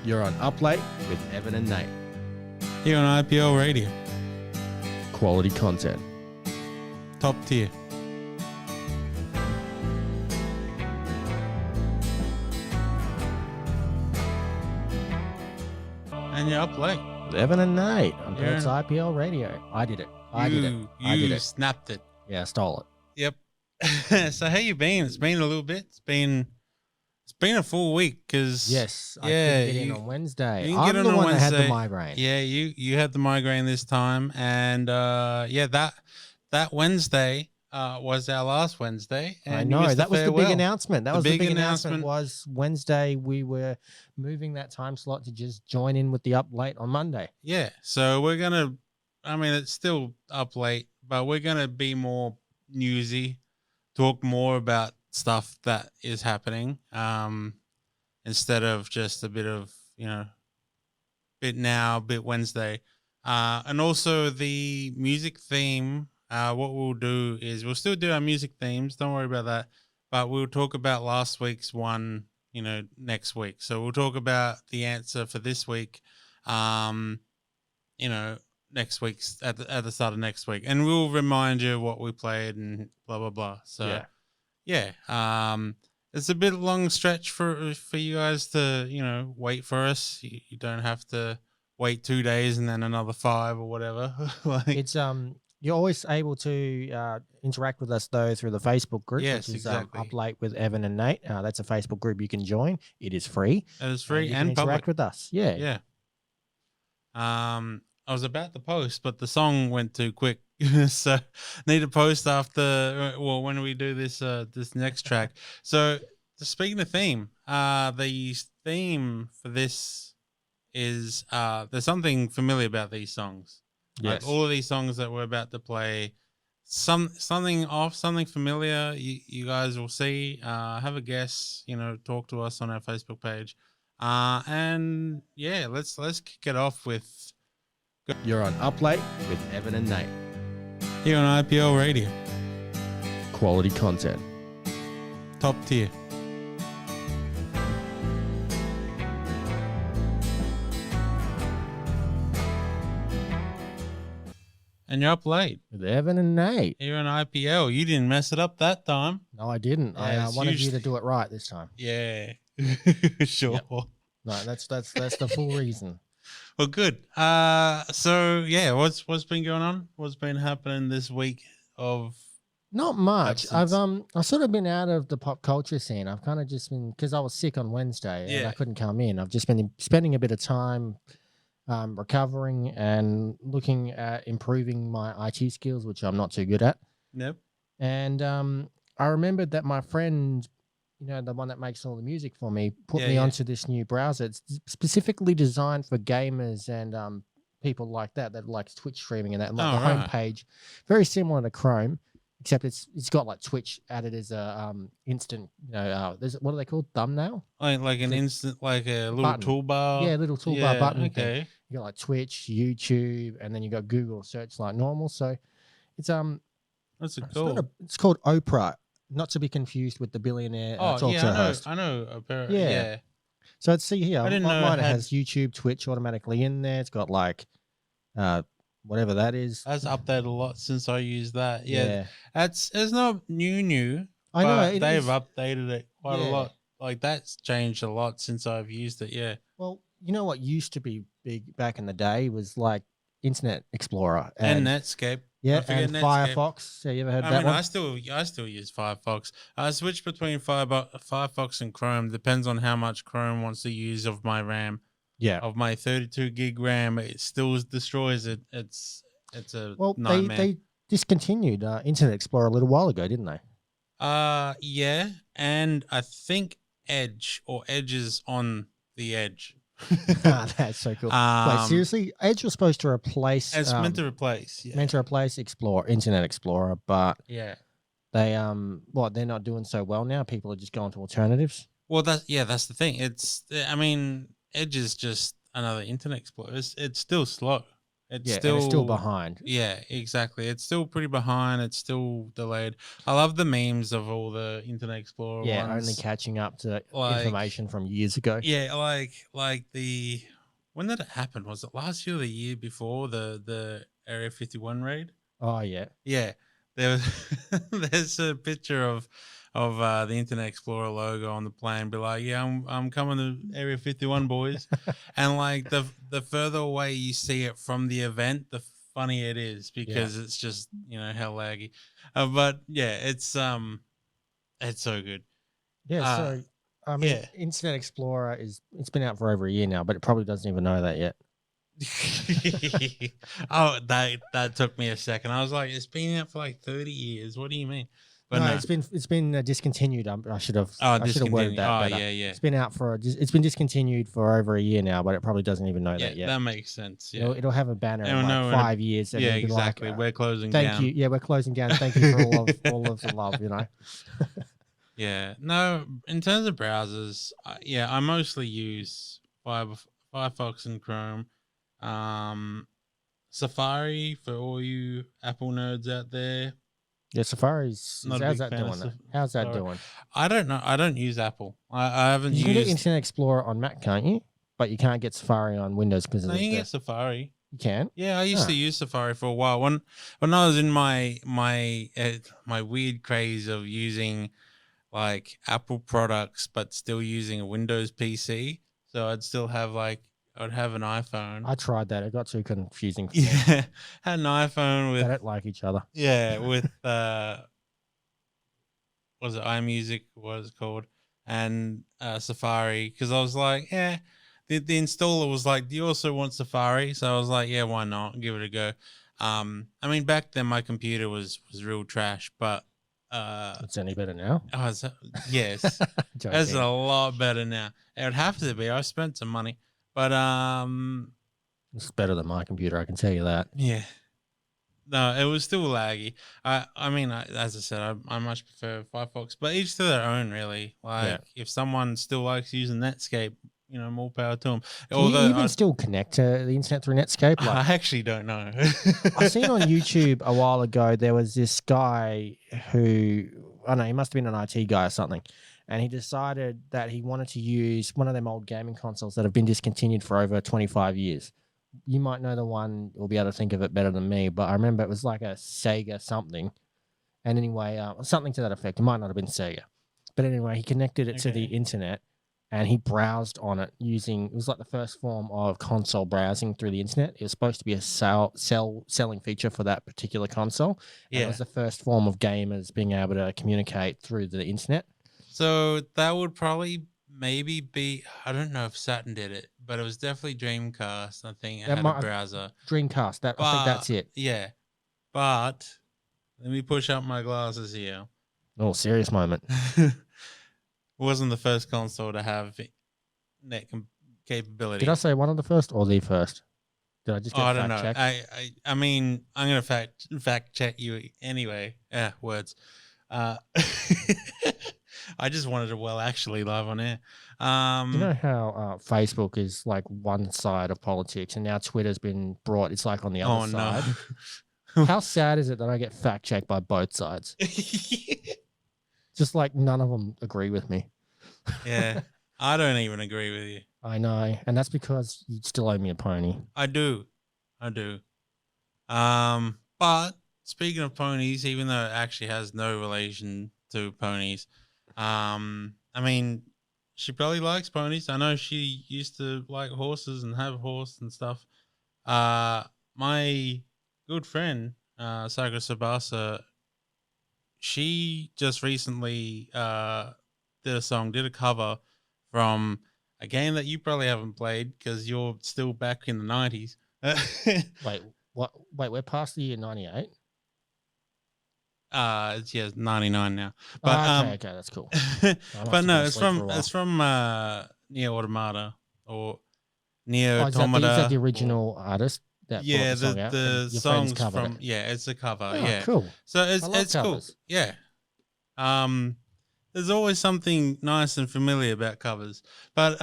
You're on Up Late with Evan and Nate. Here on IPL Radio. Quality content. Top tier. And you're up late. With Evan and Nate on Yeah. Perth's IPL Radio. I did it. I did You it. snapped it. Yeah, I stole it. Yep. So how you been? It's been a little bit. It's been a full week because Yes, I couldn't get in on Wednesday. you didn't I'm get in the on one that had the Wednesday. migraine. Yeah, you had the migraine this time, and that Wednesday was our last Wednesday. And I you know. missed That was the big farewell. announcement. That The was the big big announcement announcement. was Wednesday we were moving that time slot to just join in with the Up Late on Monday. Yeah, so we're gonna. I mean, it's still up late, but we're gonna be more newsy, talk more about stuff that is happening, instead of just a bit of bit now, bit Wednesday, and also the music theme. What we'll do is we'll still do our music themes. Don't worry about that, but we'll talk about last week's one. Next week. So we'll talk about the answer for this week. Next week's at the start of next week, and we'll remind you what we played and blah blah blah. So it's a bit long stretch for you guys to wait for us. You don't have to wait 2 days and then another 5 or whatever. It's you're always able to interact with us though through the Facebook group, Yes, which is exactly. Up Late with Evan and Nate. That's a Facebook group you can join. It is free. It is free You and can interact public. with us. Yeah. Yeah. I was about to post, but the song went too quick, so need to post after. Well, when we do this next track. So, speaking of theme, the theme for this is there's something familiar about these songs. Yes. Like all of these songs that we're about to play, something familiar. You guys will see. Have a guess. Talk to us on our Facebook page. And yeah, let's kick it off with. You're on Up Late with Evan and Nate. Here on IPL Radio. Quality content. Top tier. And you're up late. With Evan and Nate. Here on IPL. You didn't mess it up that time. No, I didn't. Yeah, I it's wanted you usually- to do it right this time. Yeah. Sure. Yep. No, that's the full reason. Well, good. So yeah, what's been going on? What's been happening this week of Not much. absence? I've sort of been out of the pop culture scene. I've kind of just been, because I was sick on Wednesday and Yeah. I couldn't come in. I've just been spending a bit of time recovering and looking at improving my IT skills, which I'm not too good at. Yep. And I remembered that my friend, the one that makes all the music for me, put Yeah, me yeah. onto this new browser. It's specifically designed for gamers and people like that like Twitch streaming and that. And like Oh, the right. homepage, very similar to Chrome, except it's got like Twitch added as a instant. There's what are they called? Thumbnail. Like an Click- instant, like a little button. toolbar. Yeah, little toolbar Yeah, button. thing. Okay. You got like Twitch, YouTube, and then you got Google search like normal. So it's That's a it's, cool. it's called Oprah, not to be confused with the billionaire Oh talk yeah, show I know. host. I know. Apparently, Yeah. yeah. So let's see here. I didn't know Mine it had- has YouTube, Twitch automatically in there. It's got like whatever that is. That's updated a lot since I used that. Yeah, Yeah. it's not new. I know. But it they've is. updated it quite a Yeah. lot. Like that's changed a lot since I've used it. Yeah, Well, you know what used to be big back in the day was like Internet Explorer and Netscape. yeah, Don't forget and Netscape. Firefox. Yeah, you ever heard I that mean, one? I still use Firefox. I switch between Firefox and Chrome. Depends on how much Chrome wants to use of my RAM. Yeah. Of my 32 gig RAM, it still destroys it. It's a Well, nightmare. they discontinued Internet Explorer a little while ago, didn't they? Yeah, and I think Edge is on the Edge. That's so cool. Wait, seriously? Edge was supposed to replace. It's meant to replace. Yeah. Internet Explorer, but Yeah. they they're not doing so well now. People are just going to alternatives. Well, that's the thing. I mean, Edge is just another Internet Explorer. It's still slow. It's Yeah, and it's still still, behind. yeah, exactly. It's still pretty behind. It's still delayed. I love the memes of all the Internet Explorer Yeah, only ones. catching up to Like, information from years ago. yeah, like the when did it happen? Was it last year or the year before the Area 51 raid? Oh yeah, Yeah, there was there's a picture of the Internet Explorer logo on the plane. Be like, yeah, I'm coming to Area 51, boys. And like the further away you see it from the event, the funnier it is yeah, because it's just hell laggy. But yeah, it's so good. yeah. Uh, So, I mean, yeah. Internet Explorer it's been out for over a year now, but it probably doesn't even know that yet. Oh, that took me a second. I was like, it's been out for like 30 years. What do you mean? But No, no. it's been discontinued. I should have Oh, worded discontinued. that Oh, better. yeah, yeah. It's been out for it's been discontinued for over a year now, but it probably doesn't even know Yeah, that yet. that makes sense. Yeah. It'll have a banner in And like no, 5 years, and yeah, it'll be like, exactly. We're closing "Thank down. you, yeah, we're closing down. Thank you for all of the love." Yeah. No, in terms of browsers, I mostly use Firefox and Chrome. Um, Safari for all you Apple nerds out there. Yeah, Safari's Not a how's big that fan of doing? How's that Safari. doing? I don't know. I don't use Apple. I haven't You can get used. Internet Explorer on Mac, can't you? But you can't get Safari on Windows because No, of you can the get Safari. you can. Yeah, I used to Ah, use Safari for a while. When I was in my weird craze of using like Apple products, but still using a Windows PC. So I'd have an iPhone. I tried that. It got too confusing for me. Yeah, had an iPhone They with don't like each other. with was it iMusic? What is it called? And Safari, because I was like, yeah. The installer was like, "Do you also want Safari?" So I was like, "Yeah, why not? Give it a go." I mean, back then my computer was real trash, but It's any better now. yes, that's Joking. a lot better now. It would have to be. I spent some money, but It's better than my computer. I can tell you that. yeah. No, it was still laggy. I mean, as I said, I much prefer Firefox, but each to their own, really. Yeah. Like, if someone still likes using Netscape, more power to them. Can you Although even still connect to the internet through Netscape? Like, I actually don't know. I seen on YouTube a while ago, there was this guy who, I don't know, he must have been an IT guy or something. And he decided that he wanted to use one of them old gaming consoles that have been discontinued for over 25 years. You might know the one, you'll be able to think of it better than me, but I remember it was like a Sega something. And anyway, something to that effect. It might not have been Sega. But anyway, he connected it to the Okay. internet and he browsed on it using, it was like the first form of console browsing through the internet. It was supposed to be a selling feature for that particular console. And it Yeah. was the first form of gamers being able to communicate through the internet. So that would probably maybe be, I don't know if Saturn did it, but it was definitely Dreamcast. I think it That had a might browser. Dreamcast. I think that's it. Yeah. But let me push up my glasses here. Oh, serious moment. Wasn't the first console to have net capability. Did I say one of the first or the first? Did I just get I don't fact know. checked? I mean, I'm gonna fact check you anyway. Words. I just wanted to actually live on air. You know how Facebook is like one side of politics, and now Twitter's been brought. It's like on the other side. No. How sad is it that I get fact checked by both sides? Just like none of them agree with me. Yeah, I don't even agree with you. I know, and that's because you still owe me a pony. I do. But speaking of ponies, even though it actually has no relation to ponies, I mean, she probably likes ponies. I know she used to like horses and have a horse and stuff. My good friend, Saga Sabasa, she just recently did a cover from a game that you probably haven't played because you're still back in the 90s. Wait, what? Wait, we're past the year 98. It's 99 now. But Okay, that's cool. but no, it's from Neo Automata or Neo Is Automata. that the original artist that brought the song out? the Your songs friends covered from it. it's a cover. Oh, Yeah, cool. so I love it's cool. covers. Yeah. There's always something nice and familiar about covers. But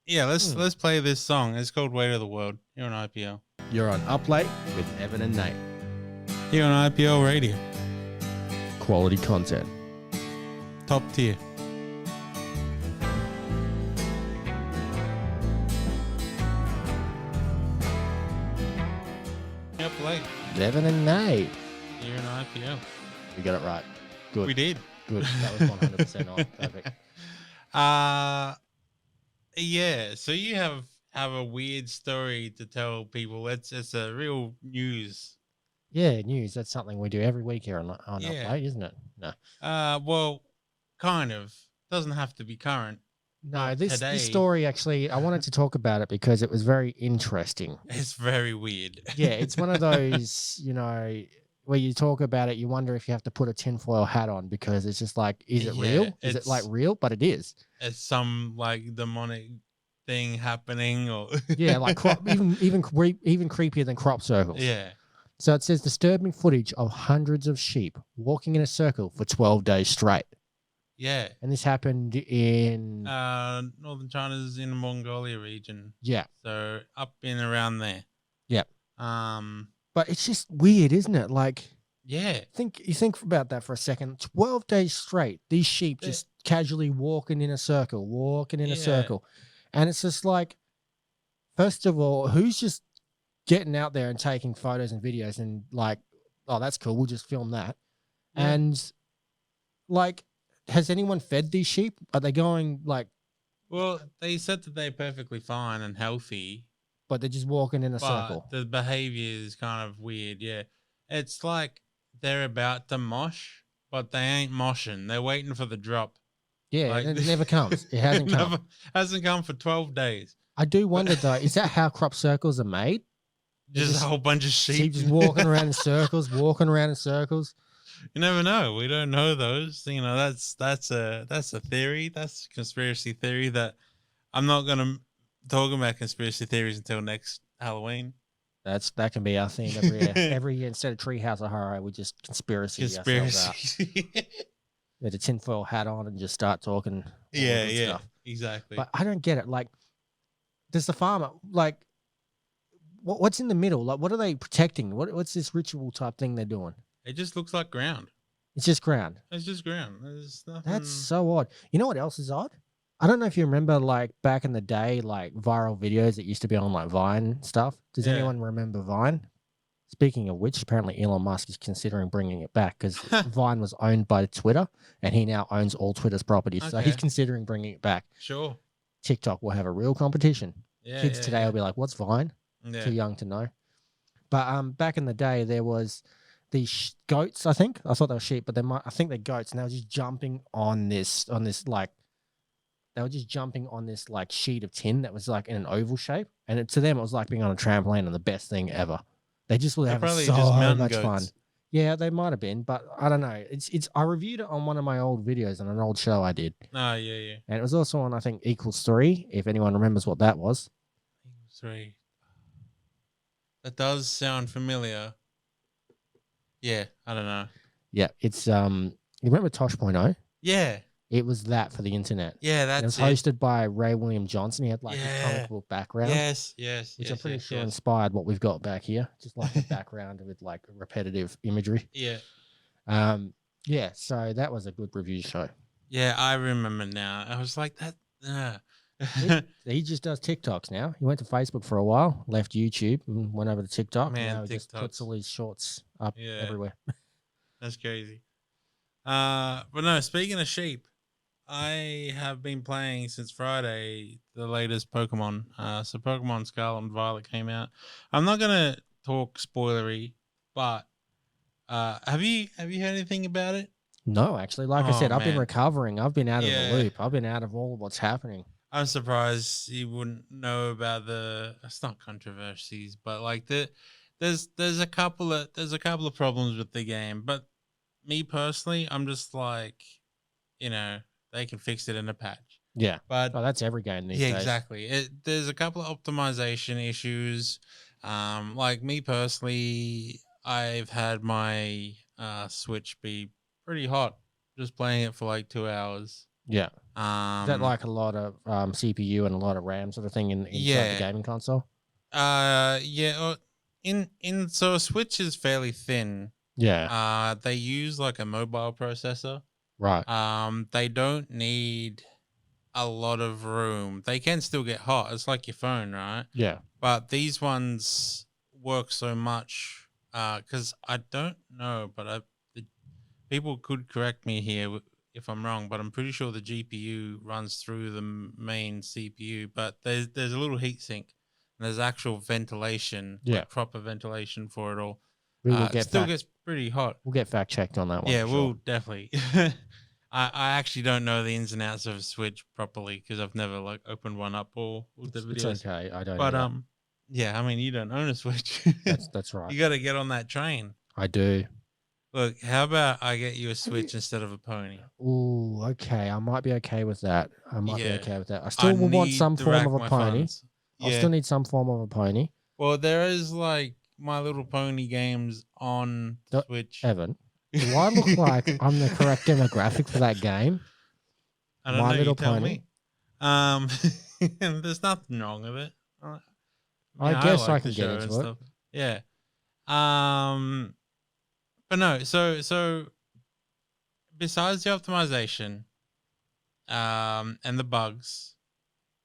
let's play this song. It's called Weight of the World here on IPL. You're on Up Late with Evan and Nate. Here on IPL Radio. Quality content. Top tier. Up Late. Evan and Nate. Here on IPL. We got it right. Good. We did. Good. That was 100% on. Perfect. Yeah. So you have a weird story to tell people. It's a real news. Yeah, news. That's something we do every week here on Yeah. Up Late, isn't it? No. Well, kind of. Doesn't have to be current. No, But this today, story actually, I wanted to talk about it because it was very interesting. it's very weird. Yeah, it's one of those, where you talk about it, you wonder if you have to put a tinfoil hat on because it's just like, is it real? Is it like real? But it is. It's some like demonic thing happening, or Yeah, like even creepier than crop circles. Yeah. So it says disturbing footage of hundreds of sheep walking in a circle for 12 days straight. Yeah. And this happened in Northern China's in the Mongolia region. Yeah. So up in around there. Yeah. But it's just weird, isn't it? Like, yeah. You think about that for a second. 12 days straight, these sheep just casually walking in a circle. And it's just like, first of all, who's just getting out there and taking photos and videos and like, oh, that's cool, we'll just film that. Yeah. And like, has anyone fed these sheep? Are they going like... Well, they said that they're perfectly fine and healthy. But they're just walking in a circle. The behavior is kind of weird, yeah. It's like they're about to mosh, but they ain't moshing. They're waiting for the drop. Yeah, like, it never comes. It hasn't come. Hasn't come for 12 days. I do wonder, though, is that how crop circles are made? Just a whole bunch of sheep. Just walking around in circles, You never know. We don't know those. That's a theory. That's a conspiracy theory that I'm not going to talk about conspiracy theories until next Halloween. That can be our theme every year. Every year, instead of Treehouse of Horror, we just conspiracy ourselves out. Get a tinfoil hat on and just start talking. Yeah, exactly. But I don't get it. Like, does the farmer, like, what's in the middle? Like, what are they protecting? What's this ritual type thing they're doing? It just looks like ground. It's just ground. It's just ground. There's nothing. That's so odd. You know what else is odd? I don't know if you remember, like, back in the day, like, viral videos that used to be on, like, Vine stuff. Does anyone remember Vine? Speaking of which, apparently Elon Musk is considering bringing it back because Vine was owned by Twitter, and he now owns all Twitter's properties. Okay. So he's considering bringing it back. Sure. TikTok will have a real competition. Yeah, Kids today will be like, what's Vine? Yeah. Too young to know. But back in the day, there was these goats, I think. I thought they were sheep, but I think they're goats, and they were just jumping on this like, they were just jumping on this like sheet of tin that was like in an oval shape, and to them it was like being on a trampoline and the best thing ever. They just were having so much fun. Yeah, they might have been, but I don't know. It's I reviewed it on one of my old videos on an old show I did. Oh, yeah. And it was also on, I think, Equals 3, if anyone remembers what that was. Equals 3. That does sound familiar. Yeah, I don't know. Yeah, it's you remember Tosh.0? Yeah. It was that for the internet. Yeah, that's it. Was hosted by Ray William Johnson. He had like a comic book background. Yes. Which I'm pretty sure inspired what we've got back here. Just like a background with like repetitive imagery. Yeah. Yeah, so that was a good review show. Yeah, I remember now. I was like that. He just does TikToks now. He went to Facebook for a while, left YouTube, and went over to TikTok. Man, now he just puts all his shorts up everywhere. That's crazy. But no, speaking of sheep, I have been playing since Friday the latest Pokemon. So Pokemon Scarlet and Violet came out. I'm not gonna talk spoilery, but have you heard anything about it? No, actually. Like I said, I've been recovering. I've been out of the loop. I've been out of all of what's happening. I'm surprised you wouldn't know about it's not controversies, but like there's a couple of problems with the game. But me personally, I'm just like, they can fix it in a patch. Yeah, but that's every game these days. Yeah, exactly. There's a couple of optimization issues. Like me personally, I've had my Switch be pretty hot just playing it for like 2 hours. Yeah. Is that like a lot of CPU and a lot of RAM sort of thing inside the gaming console? Yeah. So a Switch is fairly thin. Yeah. They use like a mobile processor. Right. They don't need a lot of room. They can still get hot. It's like your phone, right? Yeah. But these ones work so much because I don't know, but the people could correct me here if I'm wrong, but I'm pretty sure the GPU runs through the main CPU. But there's a little heat sink and there's actual ventilation, Yeah. like proper ventilation for it all. We will It get still fact. gets pretty hot. We'll get fact checked on that one. Yeah, For we'll sure. definitely. I actually don't know the ins and outs of a Switch properly because I've never like opened one up or looked at It's videos. okay. I don't But either. yeah, I mean you don't own a Switch. That's right. You got to get on that train. I do. Look, how about I get you a Switch instead of a pony? Ooh, okay. I might be okay with that. I might be Yeah, okay with that. I I still will want need some to form of rack a my pony. funds. I'll Yeah. still need some form of a pony. Well, there is like My Little Pony games on Switch. Evan, do I look like I'm the correct demographic for that game? I don't My know. Little You tell Pony? me. There's nothing wrong with it. I I guess I like can the get show and into it. stuff. Yeah. But no. So besides the optimization, and the bugs,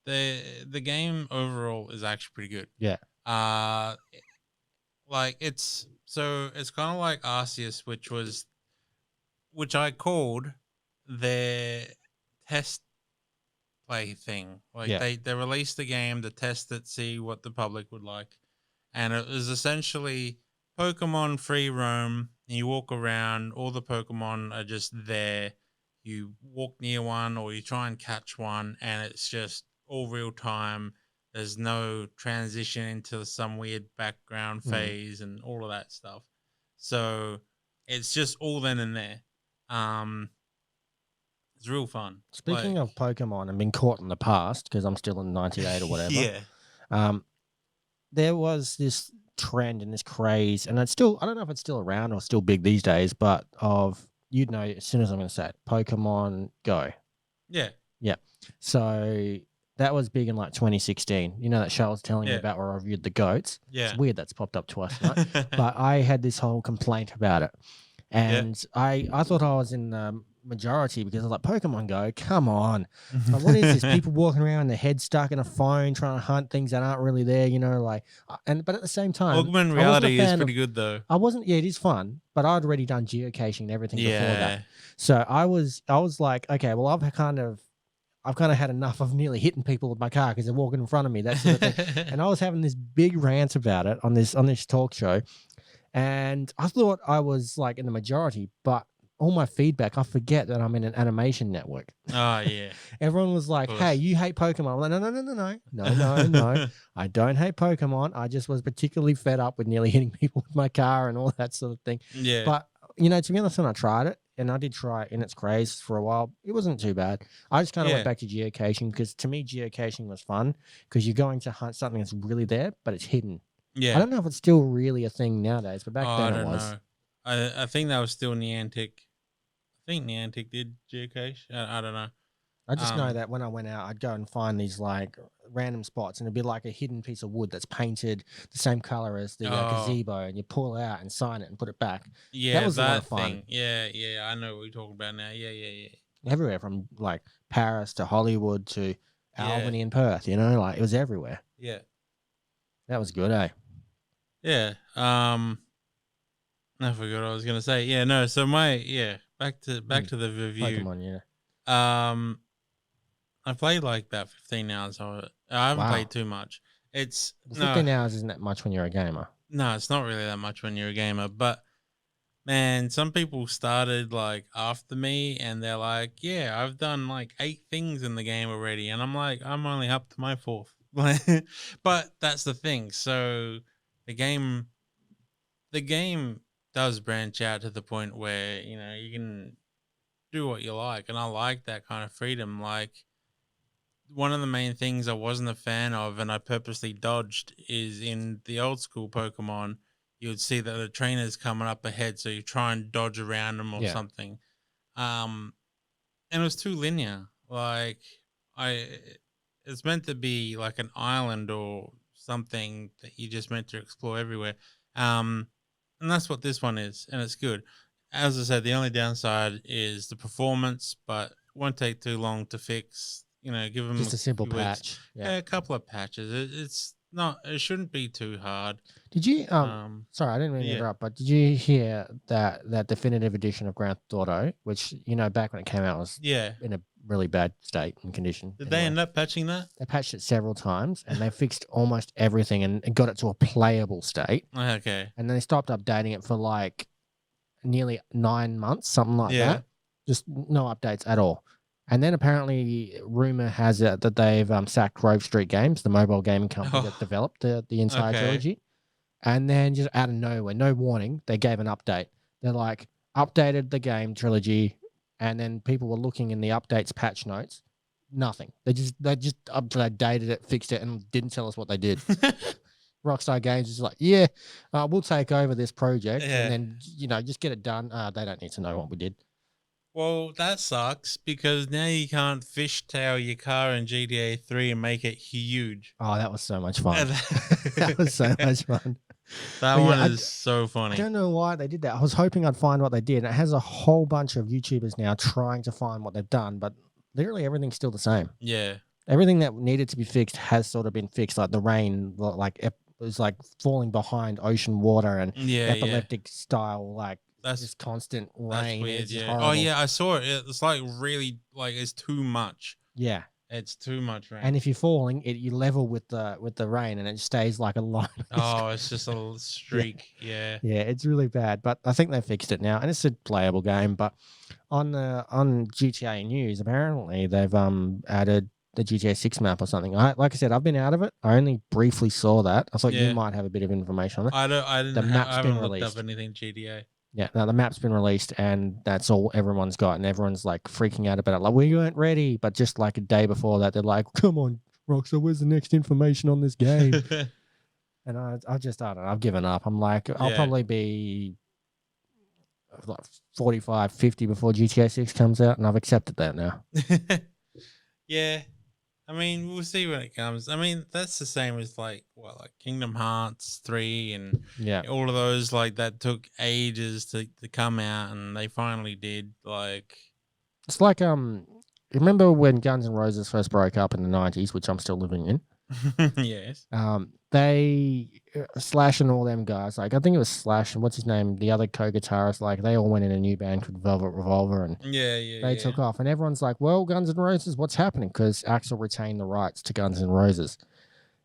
the game overall is actually pretty good. Yeah. Like it's kind of like Arceus, which I called their test play thing. Like Yeah. they released the game to test it, see what the public would like, and it was essentially Pokemon free roam. And you walk around, all the Pokemon are just there. You walk near one or you try and catch one, and it's just all real time. There's no transition into some weird background phase and all of that stuff. So it's just all then and there. It's real fun. Speaking of Pokemon and been caught in the past, because I'm still in 98 or whatever. Yeah. There was this trend and this craze, and I don't know if it's still around or still big these days, but you'd know as soon as I'm going to say it, Pokemon Go. Yeah. Yeah. So that was big in like 2016. You know that show I was telling you about where I reviewed the goats? Yeah. It's weird that's popped up twice tonight. But I had this whole complaint about it. And I thought I was in the majority because I was like, Pokemon Go, come on. Like, what is this? People walking around with their head stuck in a phone trying to hunt things that aren't really there, you know, like, but at the same time, augmented reality is pretty good though. Yeah, it is fun, but I'd already done geocaching and everything before that. So I was like, okay, well, I've kind of had enough of nearly hitting people with my car because they're walking in front of me, that sort of thing. And I was having this big rant about it on this talk show. And I thought I was like in the majority, but all my feedback, I forget that I'm in an animation network. Oh, yeah. Everyone was like, hey, you hate Pokemon. I'm like, no. I don't hate Pokemon. I just was particularly fed up with nearly hitting people with my car and all that sort of thing. Yeah. But, you know, to be honest, when I tried it, and I did try it in its craze for a while, it wasn't too bad. I just kind of went back to geocaching because to me, geocaching was fun because you're going to hunt something that's really there, but it's hidden. Yeah. I don't know if it's still really a thing nowadays, but back then it was. Know. I think that was still Niantic. I think Niantic did geocache. I don't know. I just know that when I went out, I'd go and find these like random spots, and it'd be like a hidden piece of wood that's painted the same color as the gazebo, and you pull it out and sign it and put it back. Yeah, that was a lot of fun. Thing. Yeah. I know what you're talking about now. Yeah. Everywhere from like Paris to Hollywood to Albany and Perth. You know, like it was everywhere. Yeah, that was good, eh? Yeah. I forgot what I was gonna say. Yeah, no. So back to the review. Pokemon, I played like about 15 hours of it. I haven't played too much. 15 hours isn't that much when you're a gamer. No, it's not really that much when you're a gamer. But man, some people started like after me, and they're like, "Yeah, I've done like 8 things in the game already," and I'm like, "I'm only up to my 4th." But that's the thing. So the game does branch out to the point where you know you can do what you like, and I like that kind of freedom. Like one of the main things I wasn't a fan of, and I purposely dodged, is in the old school Pokemon, you would see that the trainer's coming up ahead, so you try and dodge around them or something. And it was too linear. Like it's meant to be like an island or something that you just meant to explore everywhere. And that's what this one is, and it's good. As I said, the only downside is the performance, but it won't take too long to fix. Give them Just a simple few weeks. patch. Yeah, a couple of patches. It's not. It shouldn't be too hard. Did you sorry, I didn't mean to yeah. interrupt, but did you hear that definitive edition of Grand Theft Auto, which back when it came out was Yeah. in a really bad state and condition. Did they end up patching that? They patched it several times and they fixed almost everything and got it to a playable state. Okay. And then they stopped updating it for like nearly 9 months, something like that. Just no updates at all. And then apparently rumor has it that they've sacked Grove Street Games, the mobile gaming company that developed the entire trilogy. And then just out of nowhere, no warning, they gave an update. They're like, updated the game trilogy, and then people were looking in the updates patch notes. Nothing. They just updated it, fixed it, and didn't tell us what they did. Rockstar Games is like, we'll take over this project and then just get it done. They don't need to know what we did. Well, that sucks because now you can't fishtail your car in GTA 3 and make it huge. Oh, that was so much fun. That was so much fun. That one is so funny. I don't know why they did that. I was hoping I'd find what they did. And it has a whole bunch of YouTubers now trying to find what they've done, but literally everything's still the same. Yeah. Everything that needed to be fixed has sort of been fixed. Like the rain, like it was like falling behind ocean water and epileptic style, like that's just constant rain. That's weird. It's yeah. horrible. Oh yeah, I saw it. It's like really like it's too much. Yeah. It's too much rain. And if you're falling, you level with the rain, and it stays like a line. Oh, it's just a little streak. Yeah. Yeah, it's really bad. But I think they fixed it now, and it's a playable game. But on GTA News, apparently they've added the GTA 6 map or something. Like I said, I've been out of it. I only briefly saw that. I thought you might have a bit of information on it. I didn't. The map's been looked released. up anything GTA. Yeah, now the map's been released, and that's all everyone's got, and everyone's like freaking out about it. Like, we weren't ready, but just like a day before that, they're like, "Come on, Rockstar, where's the next information on this game?" And I don't know. I've given up. I'm like, I'll probably be like 45, 50 before GTA 6 comes out, and I've accepted that now. Yeah. I mean, we'll see when it comes. I mean, that's the same as like Kingdom Hearts 3 and all of those like that took ages to come out, and they finally did. Like, it's like remember when Guns N' Roses first broke up in the 90s, which I'm still living in? Yes. They Slash and all them guys, like I think it was Slash and what's his name, the other co-guitarist, like they all went in a new band called Velvet Revolver, and they took off, and everyone's like, well, Guns N' Roses, what's happening? Because Axl retained the rights to Guns N' Roses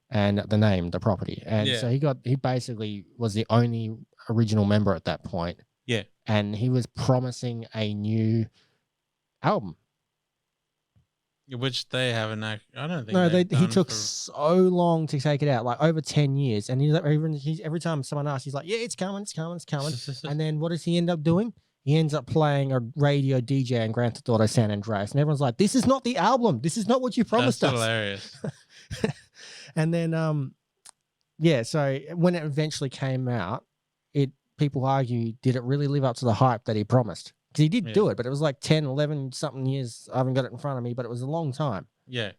and the name, the property, and so he basically was the only original member at that point. Yeah. And he was promising a new album, which they haven't. I don't think. No, he took so long to take it out, like over 10 years. And every time someone asks, he's like, "Yeah, it's coming." And then what does he end up doing? He ends up playing a radio DJ in Grand Theft Auto San Andreas, and everyone's like, "This is not the album. This is not what you promised us." That's hilarious. And then, so when it eventually came out, people argue, did it really live up to the hype that he promised? Because he did do it, but it was like 10, 11 something years. I haven't got it in front of me, but it was a long time. Yeah.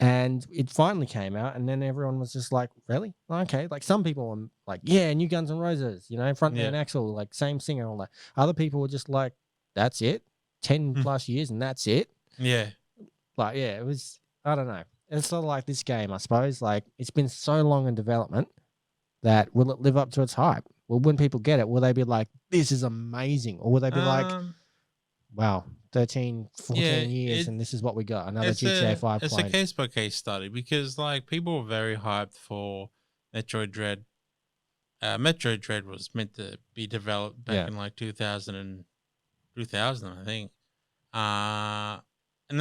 And it finally came out, and then everyone was just like, really? Okay. Like some people were like, yeah, new Guns N' Roses, frontman Axl, like same singer, all that. Other people were just like, that's it? 10 plus years and that's it? Yeah. Like, it was, I don't know. It's sort of like this game, I suppose. Like, it's been so long in development that will it live up to its hype? Well, when people get it, will they be like, this is amazing? Or will they be like, wow, 13, 14 years and this is what we got, another GTA 5 It's a case-by-case study because, like, people were very hyped for Metroid Dread. Metroid Dread was meant to be developed back in, like, 2000, I think. And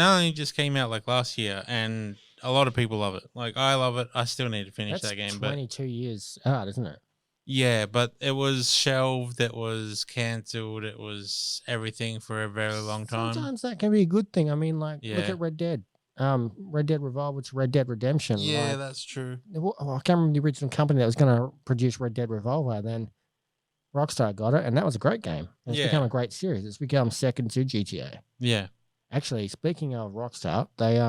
that only just came out, like, last year, and a lot of people love it. Like, I love it. I still need to finish that game. 22 years out, isn't it? Yeah, but it was shelved, it was cancelled, it was everything for a very long time. Sometimes that can be a good thing. I mean, like, look at Red Dead. Red Dead Revolver, it's Red Dead Redemption. Yeah, that's true. I can't remember the original company that was going to produce Red Dead Revolver. Then Rockstar got it, and that was a great game. It's become a great series. It's become second to GTA. Yeah. Actually, speaking of Rockstar, they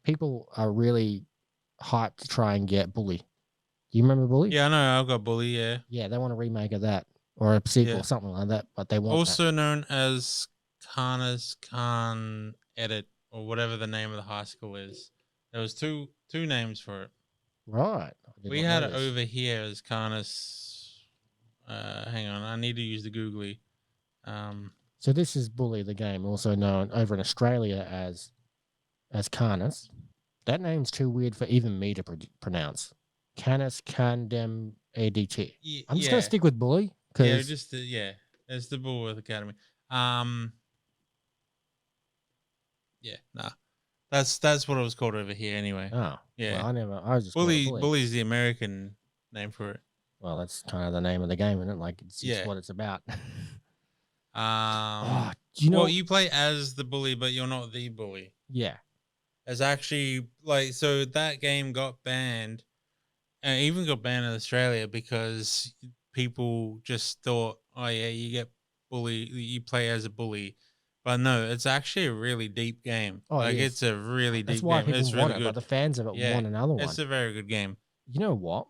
people are really hyped to try and get Bully. Do you remember Bully? Yeah, I know. I've got Bully. Yeah, Yeah, they want a remake of that or a sequel, yeah. something like that. But they want that. Also known as Khan's Khan Edit or whatever the name of the high school is. There was two names for it. Right. I did We not know had it this. over here as Khan's. Hang on, I need to use the googly. So this is Bully the game, also known over in Australia as Canis. That name's too weird for even me to pronounce. Canis Candem ADT. I'm just gonna Yeah, stick with Bully yeah, because just it's the Bullworth Academy. Yeah, nah, that's what it was called over here anyway. well, Yeah, I was just called it Bully. Bully's the American name for it. Well, that's kind of the name of the game, isn't it? Like it's Yeah. what it's about. Um, Do you know? well, you play as the bully, but you're not the bully. Yeah. It's actually like so that game got banned, and even got banned in Australia because people just thought, oh yeah, you get bully, you play as a bully, but no, it's actually a really deep game. Oh, Like it is. it's a really That's deep why game. people It's want really it, but good. the fans of it Yeah, want another one. it's a very good game. You know what?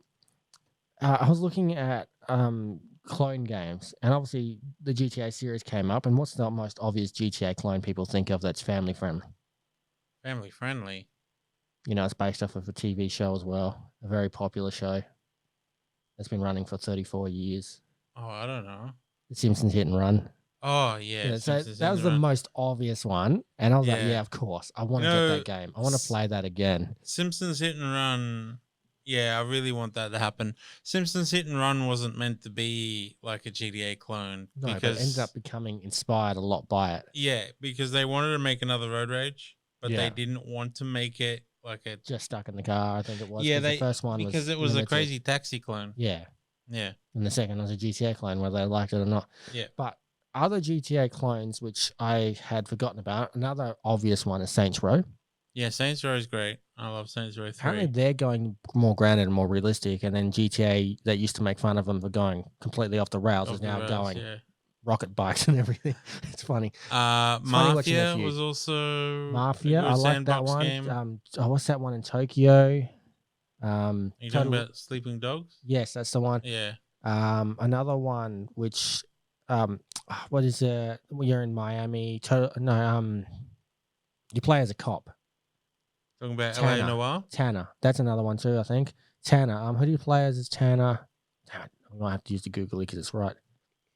I was looking at clone games, and obviously the GTA series came up. And what's the most obvious GTA clone people think of that's family friendly? Family friendly. You know, it's based off of a TV show as well, a very popular show that's been running for 34 years. Oh, I don't know. The Simpsons Hit and Run. Oh yeah, So that was the most obvious one, and I was like, yeah, of course, I want to get that game. I want to play that again. Simpsons Hit and Run. Yeah, I really want that to happen. Simpsons Hit and Run wasn't meant to be like a GTA clone No, because but it ended up becoming inspired a lot by it. Yeah, because they wanted to make another Road Rage, but they didn't want to make it like a just stuck in the car. I think it was. Yeah, the first one because it was a crazy taxi clone. Yeah, yeah, and the second was a GTA clone, whether they liked it or not. Yeah, but other GTA clones, which I had forgotten about, another obvious one is Saints Row. Yeah, Saints Row is great. I love Saints Row 3. Apparently, they're going more grounded and more realistic, and then GTA that used to make fun of them for going completely off the rails is now going rocket bikes and everything. It's funny. Mafia was also Mafia. I like that one. Game. What's that one in Tokyo? Are you talking about Sleeping Dogs? Yes, that's the one. Yeah. Another one which what is it? You're in Miami. You play as a cop. Talking about Tanner. LA Noir? Tanner. That's another one too, I think. Tanner. Who do you play as Tanner? Damn it. I'm gonna have to use the Googly because it's right.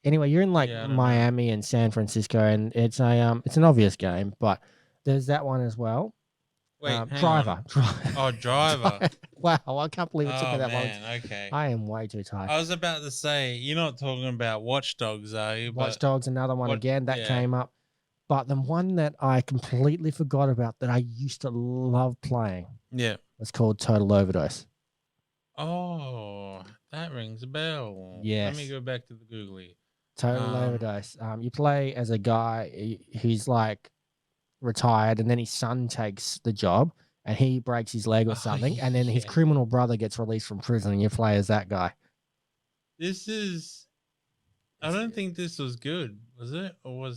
Anyway, you're in Miami and San Francisco, and it's an obvious game, but there's that one as well. Wait, Driver. Oh, Driver. Wow, I can't believe it took me that long. Okay. I am way too tired. I was about to say, you're not talking about Watch Dogs, are you? Watch Dogs, another one again that came up. But the one that I completely forgot about that I used to love playing, was called Total Overdose. Oh, that rings a bell. Yes. Let me go back to the Googly. Total Overdose. You play as a guy who's like retired, and then his son takes the job, and he breaks his leg or something, and then his criminal brother gets released from prison, and you play as that guy. I don't think this was good, was it? Or am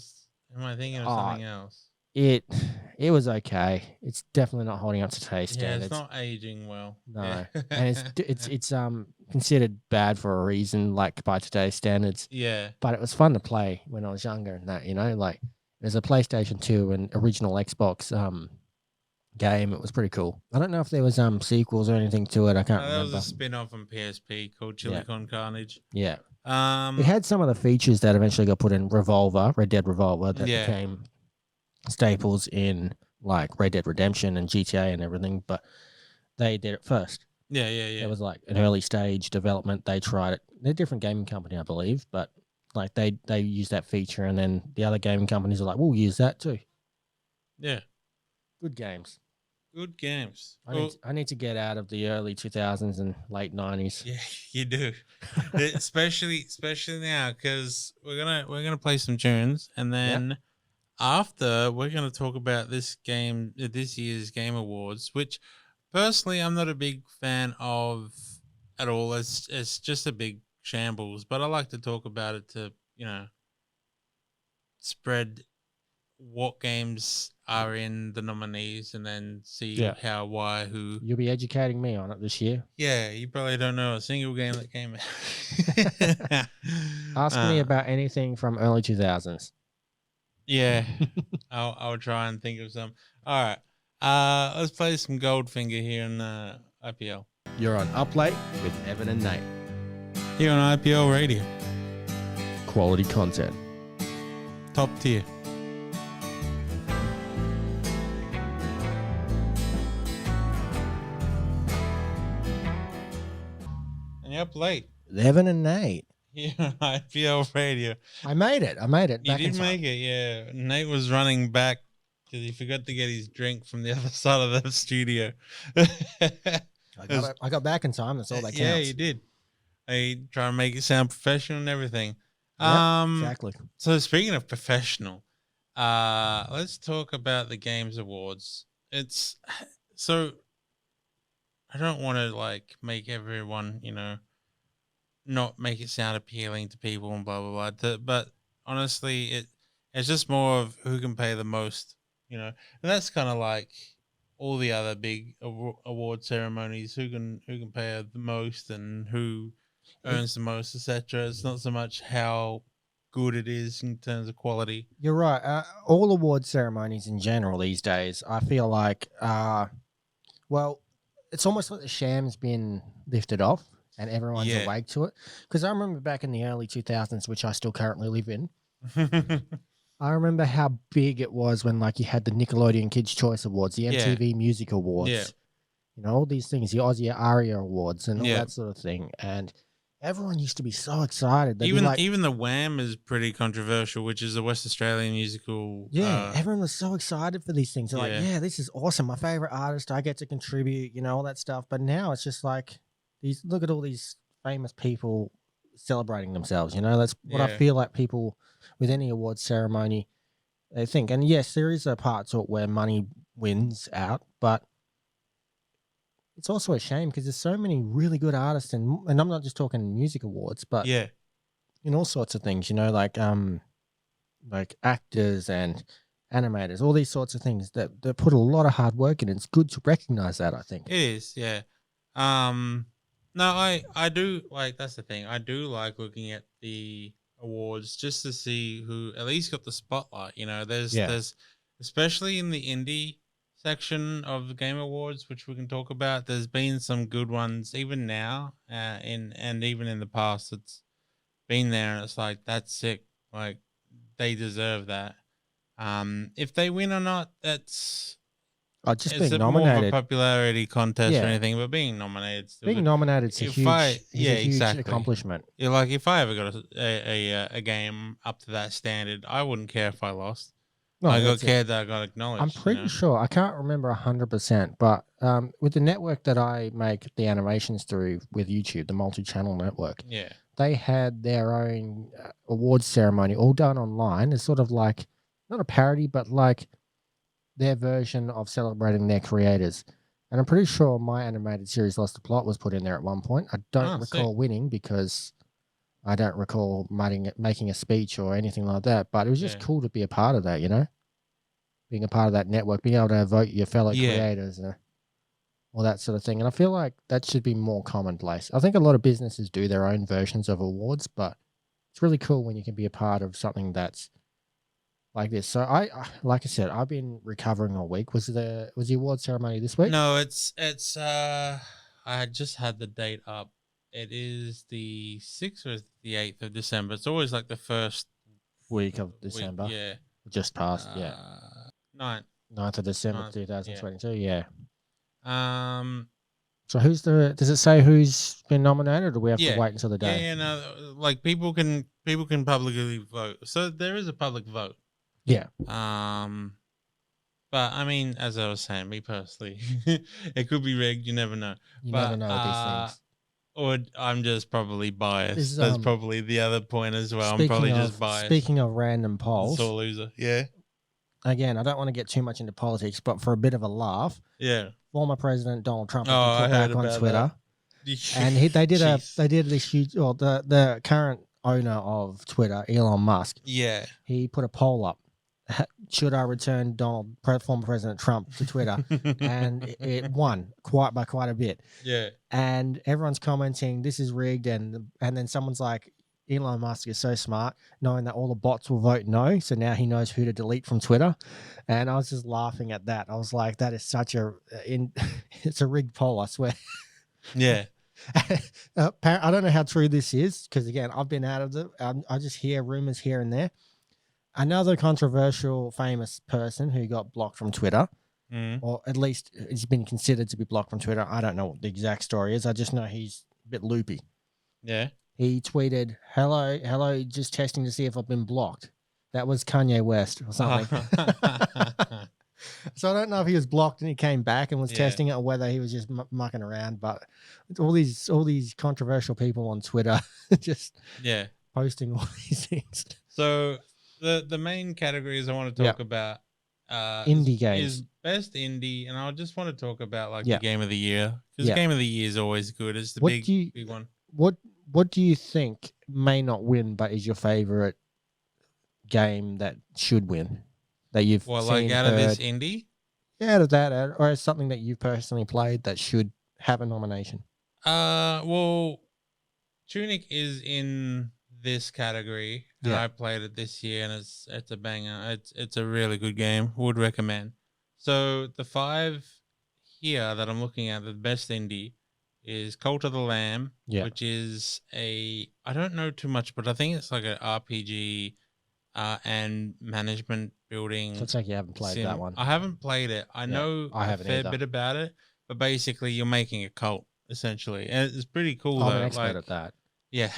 I thinking of something else? It was okay. It's definitely not holding up to today's standards. It's not aging well. No, and it's considered bad for a reason, like by today's standards. Yeah, but it was fun to play when I was younger, and that like there's a PlayStation 2 and original Xbox game. It was pretty cool. I don't know if there was sequels or anything to it. I can't remember. There was a spin-off on PSP called Chili Con Carnage. Yeah. It had some of the features that eventually got put in Red Dead Revolver, that became staples in like Red Dead Redemption and GTA and everything, but they did it first. Yeah. It was like an early stage development. They tried it. They're a different gaming company, I believe, but like they used that feature, and then the other gaming companies are like, we'll use that too. Yeah. Good games. Good games. I need to get out of the early 2000s and late 90s. Yeah, you do. especially now, because we're gonna play some tunes, and then after we're gonna talk about this year's Game Awards, which personally I'm not a big fan of at all. It's just a big shambles, but I like to talk about it to spread what games are in the nominees, and then see Yeah. how, why, who. You'll be educating me on it this year. Yeah, you probably don't know a single game that came out. Ask me about anything from early 2000s. Yeah, I'll try and think of some. All right, let's play some Goldfinger here in IPL. You're on Up Late with Evan and Nate. Here on IPL Radio, Quality content. top tier. And you're up late. Evan and Nate. Here on IPL Radio. I made it. You did make it, yeah. Nate was running back because he forgot to get his drink from the other side of the studio. I got back in time. That's all that counts. Yeah, you did. I try to make it sound professional and everything. Yep, exactly. So speaking of professional, let's talk about the Games Awards. It's so I don't want to like make everyone, not make it sound appealing to people and blah blah blah. But honestly, it's just more of who can pay the most, and that's kind of like all the other big award ceremonies. Who can pay the most and who earns the most, etc. It's not so much how good it is in terms of quality. You're right. All award ceremonies in general these days, I feel like, well, it's almost like the sham's been lifted off and everyone's awake to it. Because I remember back in the early 2000s, which I still currently live in, I remember how big it was when like you had the Nickelodeon Kids' Choice Awards, the MTV Music Awards, all these things, the Aussie ARIA Awards and all that sort of thing. And everyone used to be so excited. Even the Wham is pretty controversial, which is a West Australian musical. Yeah, everyone was so excited for these things. They're like, yeah, this is awesome. My favorite artist, I get to contribute, all that stuff. But now it's just like, look at all these famous people celebrating themselves. That's what I feel like people with any awards ceremony, they think. And yes, there is a part to it where money wins out, but it's also a shame because there's so many really good artists, and I'm not just talking music awards, but in all sorts of things, like actors and animators, all these sorts of things that put a lot of hard work in. It's good to recognize that, I think. It is, yeah. No, I do like, that's the thing. I do like looking at the awards just to see who at least got the spotlight. There's especially in the indie section of the Game Awards, which we can talk about. There's been some good ones even now, and even in the past, it's been there, and it's like, that's sick. Like, they deserve that. If they win or not, that's just being nominated. More of a popularity contest or anything, but being nominated, is a huge accomplishment. Yeah, like if I ever got a game up to that standard, I wouldn't care if I lost. No, I got cared that I got acknowledged. I'm pretty sure, I can't remember 100%, but with the network that I make the animations through with YouTube, the multi-channel network, they had their own awards ceremony all done online. It's sort of like, not a parody, but like their version of celebrating their creators. And I'm pretty sure my animated series Lost the Plot was put in there at one point. I don't recall winning because I don't recall making a speech or anything like that, but it was just cool to be a part of that, being a part of that network, being able to vote your fellow creators and all that sort of thing. And I feel like that should be more commonplace. I think a lot of businesses do their own versions of awards, but it's really cool when you can be a part of something that's like this. So like I said, I've been recovering all week. Was the award ceremony this week? No, it's I had just had the date up. It is the 6th or the 8th of December. It's always like the first week of December. Yeah. Just passed, 9th of December 2022, So does it say who's been nominated, or do we have to wait until the day? No, like people can publicly vote. So there is a public vote. Yeah. But I mean, as I was saying, me personally, it could be rigged. You never know. You never know with these things. Or I'm just probably biased. That's probably the other point as well. I'm probably just biased. Speaking of random polls. Sore loser. Yeah. Again, I don't want to get too much into politics, but for a bit of a laugh. Yeah. Former President Donald Trump has been put back on Twitter. And they did this huge, well, the current owner of Twitter, Elon Musk. Yeah. He put a poll up should I return former President Trump to Twitter? And it won by quite a bit. Yeah. And everyone's commenting this is rigged, and then someone's like, Elon Musk is so smart, knowing that all the bots will vote no, so now he knows who to delete from Twitter. And I was just laughing at that. I was like, that is such it's a rigged poll, I swear. Yeah. I don't know how true this is because, again, I've been out of it. I just hear rumors here and there. Another controversial, famous person who got blocked from Twitter, or at least he's been considered to be blocked from Twitter. I don't know what the exact story is. I just know he's a bit loopy. Yeah. He tweeted, hello, just testing to see if I've been blocked. That was Kanye West or something. So I don't know if he was blocked and he came back and was testing it, or whether he was just mucking around. But all these controversial people on Twitter just posting all these things. So the main categories I want to talk about indie games is best indie, and I just want to talk about like the game of the year, because game of the year is always good. It's the big one. What do you think may not win, but is your favorite game that should win? That you've seen, like out of this indie? Yeah, out of that, or is something that you've personally played that should have a nomination? Well, Tunic is in this category, and I played it this year, and it's a banger. It's a really good game. Would recommend. So the 5 here that I'm looking at, the best indie, is Cult of the Lamb, which is I don't know too much, but I think it's like an RPG and management building. Looks like you haven't played that one. I haven't played it. I know a fair bit about it, but basically you're making a cult essentially, and it's pretty cool. I'm an expert at that. Yeah.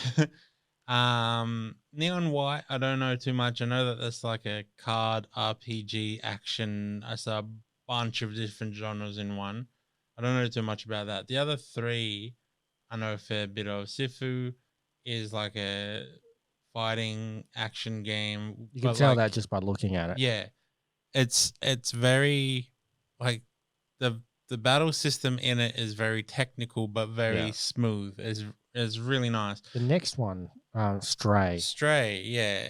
Neon White, I don't know too much. I know that that's like a card RPG action. I saw a bunch of different genres in one. I don't know too much about that. The other 3, I know a fair bit of. Sifu is like a fighting action game. You can tell that just by looking at it. Yeah. It's very like the battle system in it is very technical but very smooth. It's really nice. The next one, Stray. Stray, yeah.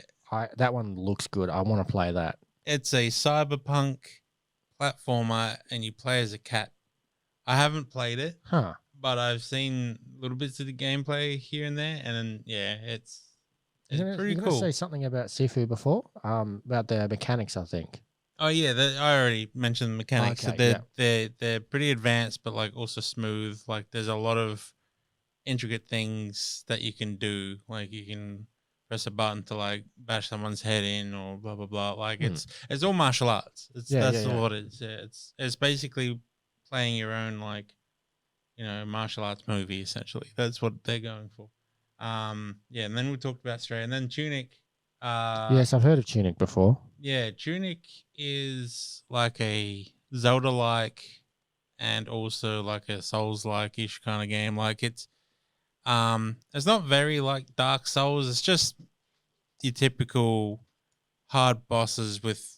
That one looks good. I want to play that. It's a cyberpunk platformer and you play as a cat. I haven't played it, but I've seen little bits of the gameplay here and there, and then it's pretty cool. You say something about Sifu before, about the mechanics, I think. Oh yeah, I already mentioned the mechanics. Okay, so they're pretty advanced, but like also smooth. Like there's a lot of intricate things that you can do. Like you can press a button to like bash someone's head in, or blah blah blah. Like it's all martial arts. That's what it is. Yeah, it's basically playing your own martial arts movie essentially. That's what they're going for. And then we talked about Stray, and then Tunic. Yes, I've heard of Tunic before. Yeah, Tunic is like a Zelda-like and also like a Souls-like-ish kind of game. Like it's not very like Dark Souls. It's just your typical hard bosses with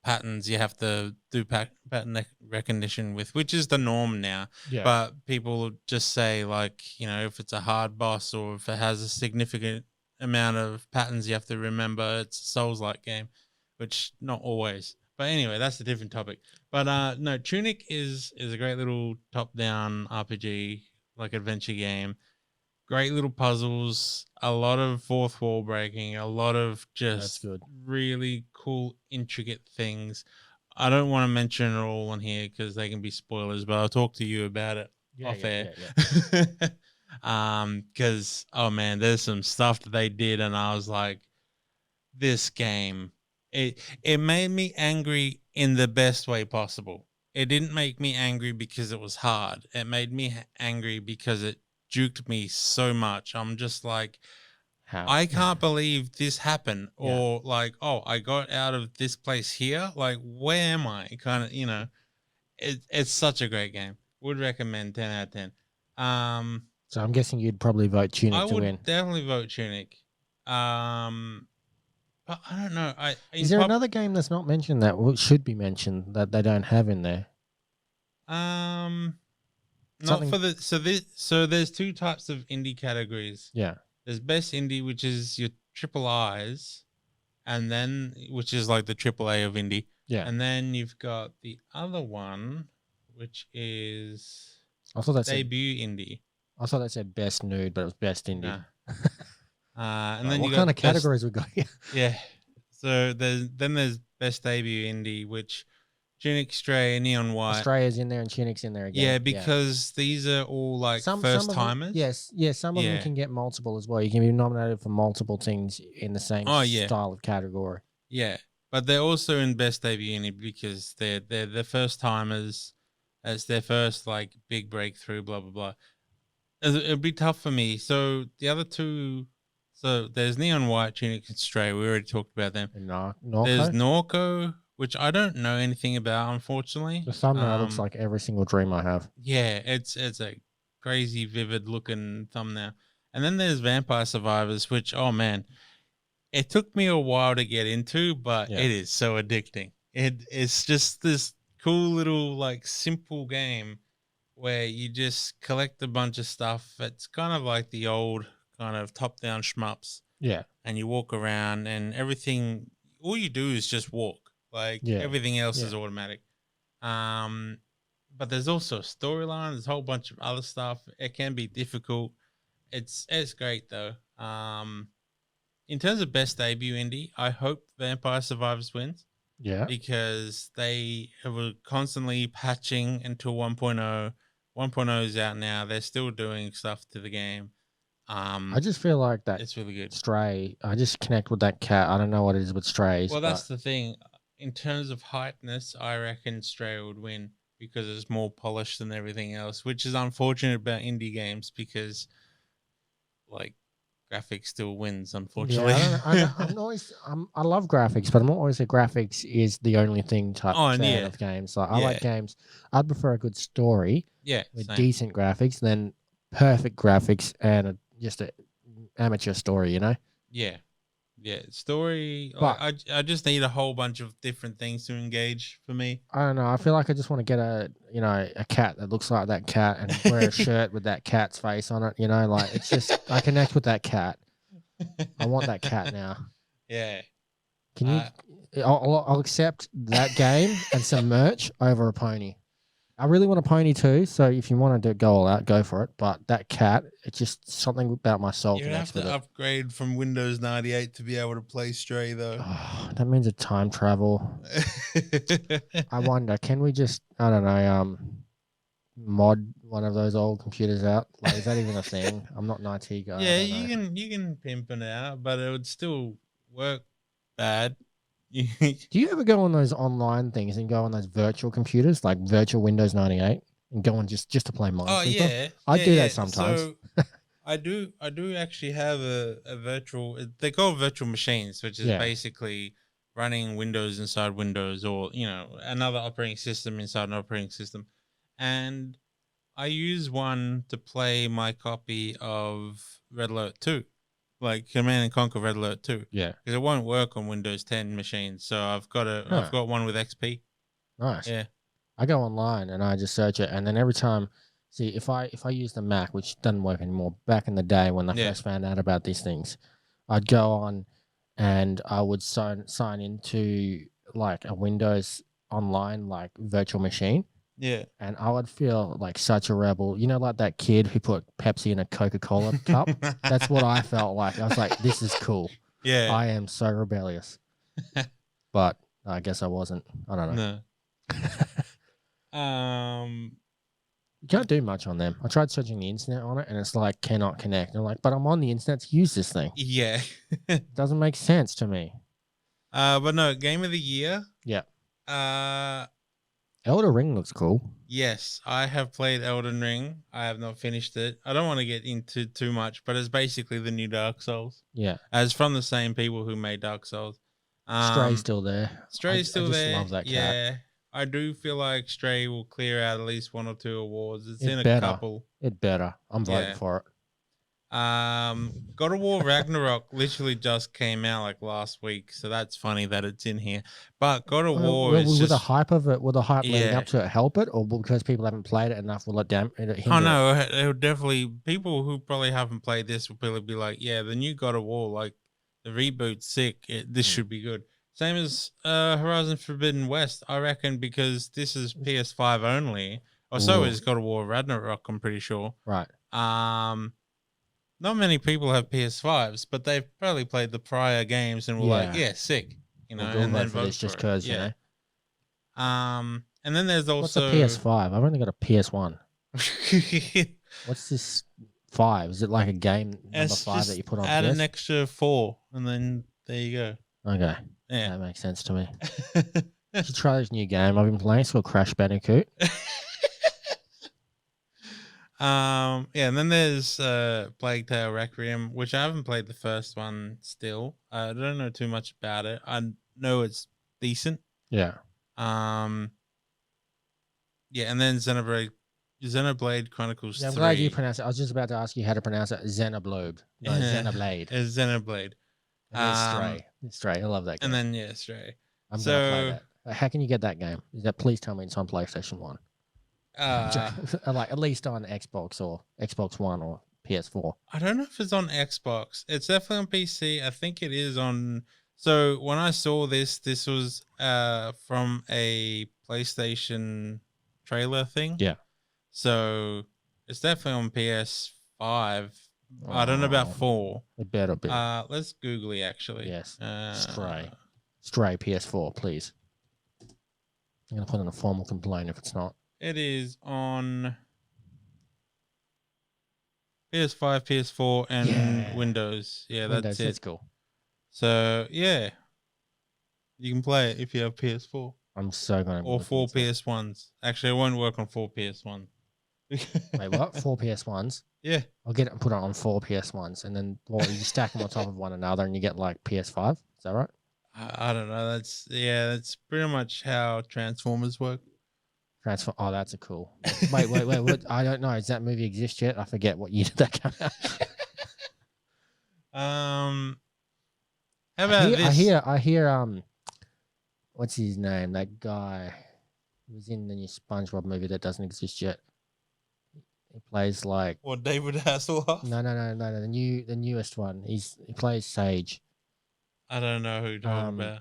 patterns you have to do pattern recognition with, which is the norm now. Yeah. But people just say if it's a hard boss or if it has a significant amount of patterns you have to remember, it's a Souls-like game, which not always. But anyway, that's a different topic. But no, Tunic is a great little top-down RPG, like adventure game. Great little puzzles, a lot of fourth wall breaking, a lot of just really cool, intricate things. I don't want to mention it all on here because they can be spoilers, but I'll talk to you about it off air. Because, oh man, there's some stuff that they did, and I was like, this game, it made me angry in the best way possible. It didn't make me angry because it was hard. It made me angry because it juked me so much. I'm just like, I can't believe this happened, or like, oh, I got out of this place here. Like, where am I? Kind of, it's such a great game. Would recommend 10 out of 10. So I'm guessing you'd probably vote Tunic to win. I would definitely vote Tunic. But I don't know. Is there another game that's not mentioned that should be mentioned that they don't have in there? Not for the so there's 2 types of indie categories. Yeah. There's best indie, which is your triple I's, and then which is like the AAA of indie. Yeah. And then you've got the other one, which is I thought that said debut indie. best nude, but it was best indie. No. And Like, then what you kind got of best, categories we got here? yeah. So there's best debut indie, which Tunic Stray, Neon White. Australia's in there and Tunic's in there again. Yeah, because these are all like some first of them, timers. yes, some of them can get multiple as well. You can be nominated for multiple things in the same style of category. Yeah, but they're also in best debut indie because they're the first timers. It's their first like big breakthrough. Blah blah blah. It'd be tough for me. So the other two, so there's Neon White, Tunic, and Stray. We already talked about them. And There's Norco, Norco, which I don't know anything about, unfortunately. the thumbnail looks like every single dream I have. Yeah, it's a crazy, vivid looking thumbnail. And then there's Vampire Survivors, which, oh man, it took me a while to get into, but it is so addicting. It's just this cool little like simple game where you just collect a bunch of stuff. It's kind of like the old kind of top-down shmups. Yeah. And you walk around and everything, all you do is just walk. Like everything else is automatic. But there's also a storyline. There's a whole bunch of other stuff. It can be difficult. It's great though. In terms of best debut indie, I hope Vampire Survivors wins. Yeah. Because they were constantly patching until 1.0. 1.0 is out now. They're still doing stuff to the game. I just feel like that it's really good. Stray, I just connect with that cat. I don't know what it is with Strays. Well, that's the thing. In terms of hypeness, I reckon Stray would win because it's more polished than everything else, which is unfortunate about indie games because, like, graphics still wins, unfortunately. Yeah, I love graphics, but I'm not always a graphics is the only thing type fan of games. Like I like games. I'd prefer a good story. With decent graphics than perfect graphics and just an amateur story, you know? Yeah. Story. But I just need a whole bunch of different things to engage for me. I don't know. I feel like I just want to get a cat that looks like that cat and wear a shirt with that cat's face on it. You know, like it's just I connect with that cat. I want that cat now. Yeah. Can you? I'll accept that game and some merch over a pony. I really want a pony too, so if you want to go all out, go for it. But that cat, it's just something about my soul. You have to upgrade from Windows 98 to be able to play Stray, though. Oh, that means a time travel. I wonder, can we just, I don't know, mod one of those old computers out? Like, is that even a thing? I'm not an IT guy. Yeah, you can pimp it out, but it would still work bad. Do you ever go on those online things and go on those virtual computers, like virtual Windows 98, and go on just to play Minesweeper? Oh yeah, I do that sometimes. So I do actually have a virtual. They call virtual machines, which is basically running Windows inside Windows, or another operating system inside an operating system, and I use one to play my copy of Red Alert 2. Like Command and Conquer Red Alert 2. Yeah. Because it won't work on Windows 10 machines. So I've got one with XP. Nice. Yeah. I go online and I just search it, and then every time, see if I use the Mac, which doesn't work anymore. Back in the day when I first found out about these things, I'd go on and I would sign into like a Windows online like virtual machine. Yeah. And I would feel like such a rebel. You know, like that kid who put Pepsi in a Coca-Cola cup? That's what I felt like. I was like, this is cool. Yeah. I am so rebellious. But I guess I wasn't. I don't know. No. You can't do much on them. I tried searching the internet on it and it's like, cannot connect. And I'm like, but I'm on the internet to use this thing. Yeah. It doesn't make sense to me. But no, Game of the Year. Yeah. Elden Ring looks cool. Yes, I have played Elden Ring. I have not finished it. I don't want to get into too much, but it's basically the new Dark Souls. Yeah. As from the same people who made Dark Souls. Stray's still there. Stray's still there. I love that cat. Yeah. I do feel like Stray will clear out at least 1 or 2 awards. It's in a couple. It better. I'm voting for it. God of War Ragnarok literally just came out like last week, so that's funny that it's in here. But God of War is will just the hype of it, will the hype leading up to it help it, or because people haven't played it enough, will it hinder Oh no, it would definitely. People who probably haven't played this will probably be like, yeah, the new God of War, like The reboot's sick. This should be good. Same as Horizon Forbidden West, I reckon, because this is PS5 only. Or so is God of War Ragnarok, I'm pretty sure. Right. Not many people have PS5s, but they've probably played the prior games and were like, yeah, sick. You know, we'll and vote then for vote this just for it. because, Yeah. you know. And then there's also... What's a PS5? I've only got a PS1. What's this 5? Is it like a game number 5 that you put on add PS? an extra 4, and then there you go. Okay. Yeah. That makes sense to me. You should try this new game I've been playing. It's called Crash Bandicoot. Yeah, and then there's Plague Tale Requiem, which I haven't played the first one still. I don't know too much about it. I know it's decent. Yeah. Yeah, and then Xenoblade Chronicles 3. I'm glad you pronounced it. I was just about to ask you how to pronounce it. Xenoblade. No, Xenoblade. It's Xenoblade. It's Stray. I love that game. And then, Stray. I'm going to play that. How can you get that game? Please tell me it's on PlayStation 1. Like at least on Xbox or Xbox One or PS4. I don't know if it's on Xbox. It's definitely on PC. I think it is on. So when I saw this was from a PlayStation trailer thing. Yeah. So it's definitely on PS5. I don't know about 4. It better be. Let's Google it actually. Yes. Stray PS4, please. I'm gonna put in a formal complaint if it's not. It is on PS5, PS4, and Windows. Yeah, that's it. That's cool. So yeah, you can play it if you have PS4. I'm so going to. Or 4 PS1s. Actually, it won't work on 4 PS1. Wait, what? 4 PS1s? Yeah. I'll get it and put it on 4 PS1s, and then you stack them on top of one another, and you get like PS5. Is that right? I don't know. That's pretty much how Transformers work. Oh, that's a cool. Wait. What? I don't know. Does that movie exist yet? I forget what year did that come out. How about this? I hear. What's his name? That guy who was in the new SpongeBob movie that doesn't exist yet. He plays like David Hasselhoff? No. The newest one. He plays Sage. I don't know who you're talking about.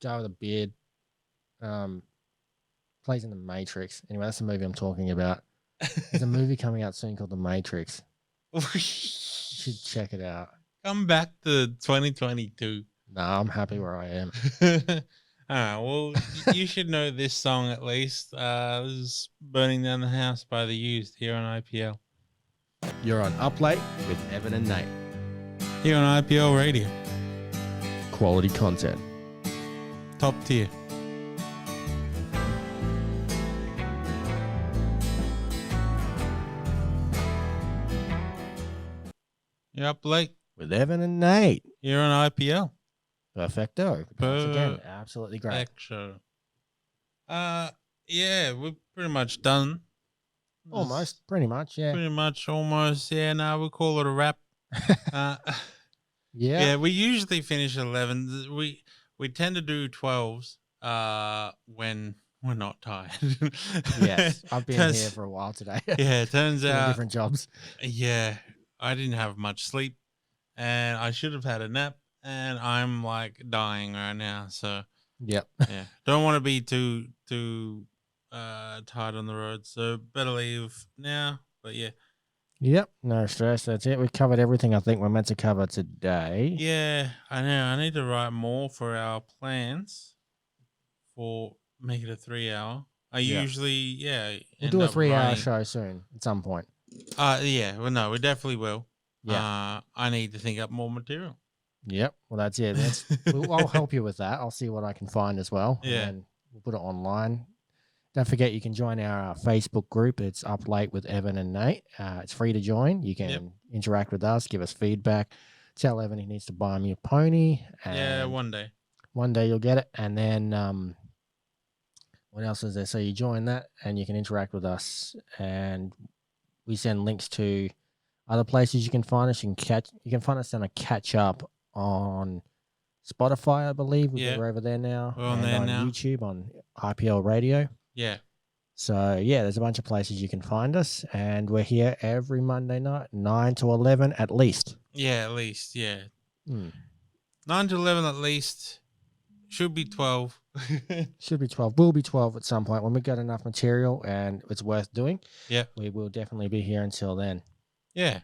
Guy with a beard. Plays in The Matrix. Anyway, that's the movie I'm talking about. There's a movie coming out soon called The Matrix. You should check it out. Come back to 2022. Nah, I'm happy where I am. Well, you should know this song at least. This is Burning Down the House by The Used here on IPL. You're on Up Late with Evan and Nate. Here on IPL Radio. Quality content. Top tier. You're up late with Evan and Nate. Here on IPL. Perfecto. Once again, absolutely great. Perfecto. Yeah, we're pretty much done. Almost, pretty much, yeah. Pretty much, almost, yeah. No, we'll call it a wrap. Yeah, we usually finish at 11. We tend to do 12s when we're not tired. Yes, I've been here for a while today. Yeah, it turns out different jobs. Yeah, I didn't have much sleep, and I should have had a nap, and I'm like dying right now. So yep, yeah, don't want to be too tired on the road, so better leave now. But yeah. Yep, no stress. That's it. We covered everything I think we're meant to cover today. Yeah, I know. I need to write more for our plans for make it a 3-hour. Usually, we'll do a 3-hour show soon at some point. Yeah. Well, no, we definitely will. Yeah. I need to think up more material. Yep. Well, that's it. I'll help you with that. I'll see what I can find as well. Yeah. And we'll put it online. Don't forget, you can join our Facebook group. It's Up Late with Evan and Nate. It's free to join. You can interact with us, give us feedback. Tell Evan he needs to buy me a pony. Yeah, one day. One day you'll get it. And then what else is there? So you join that and you can interact with us. And we send links to other places you can find us. You can find us on a catch up on Spotify, I believe. We're over there now. We're on there now. YouTube on IPL Radio. Yeah. So, yeah, there's a bunch of places you can find us, and we're here every Monday night, 9 to 11 at least. Yeah, at least, yeah. Mm. 9 to 11 at least. Should be 12. Should be 12. Will be 12 at some point when we got enough material and it's worth doing. Yeah. We will definitely be here until then. Yeah.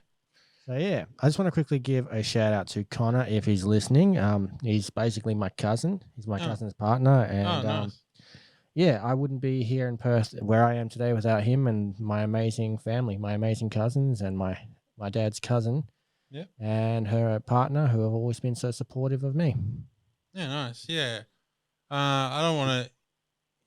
So yeah, I just want to quickly give a shout out to Connor if he's listening. He's basically my cousin. He's my cousin's partner, and nice. yeah, I wouldn't be here in Perth where I am today without him and my amazing family, my amazing cousins, and my dad's cousin, and her partner, who have always been so supportive of me. Yeah, nice. Yeah, I don't want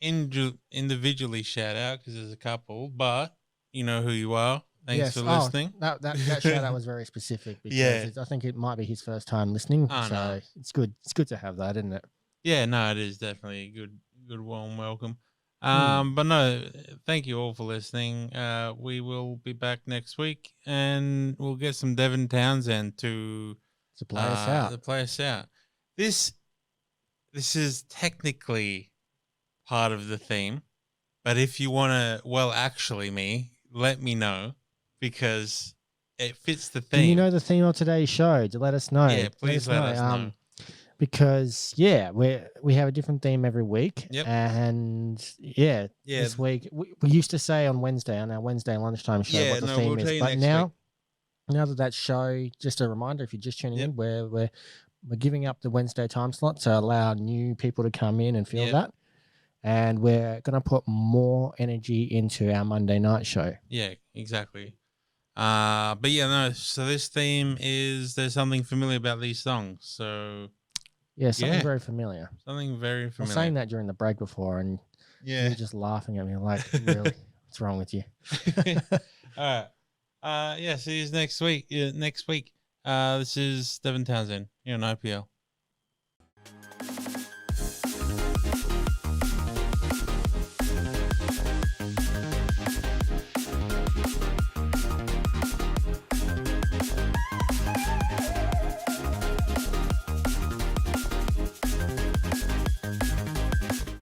to individually shout out because there's a couple, but you know who you are. Thanks for listening. That shout out was very specific because I think it might be his first time listening. Oh, so no. it's good. It's good to have that, isn't it? Yeah, no, it is definitely a good warm welcome. But no, thank you all for listening. We will be back next week, and we'll get some Devin Townsend to play us out. To play us out. This is technically part of the theme, but if you want to, actually, let me know because it fits the theme. Do you know the theme of today's show? To let us know. Yeah, please let us know. Because we have a different theme every week. Yep. And this week we used to say on Wednesday on our Wednesday lunchtime show what the theme is, but now that show, just a reminder, if you're just tuning in, we're giving up the Wednesday time slot to allow new people to come in and feel that, and we're gonna put more energy into our Monday night show. Yeah, exactly. But yeah, no. So this theme is there's something familiar about these songs. So. Yeah, something very familiar. Something very familiar. I was saying that during the break before, and you were just laughing at me like, really? What's wrong with you? All right. See you next week. This is Devin Townsend here on IPL.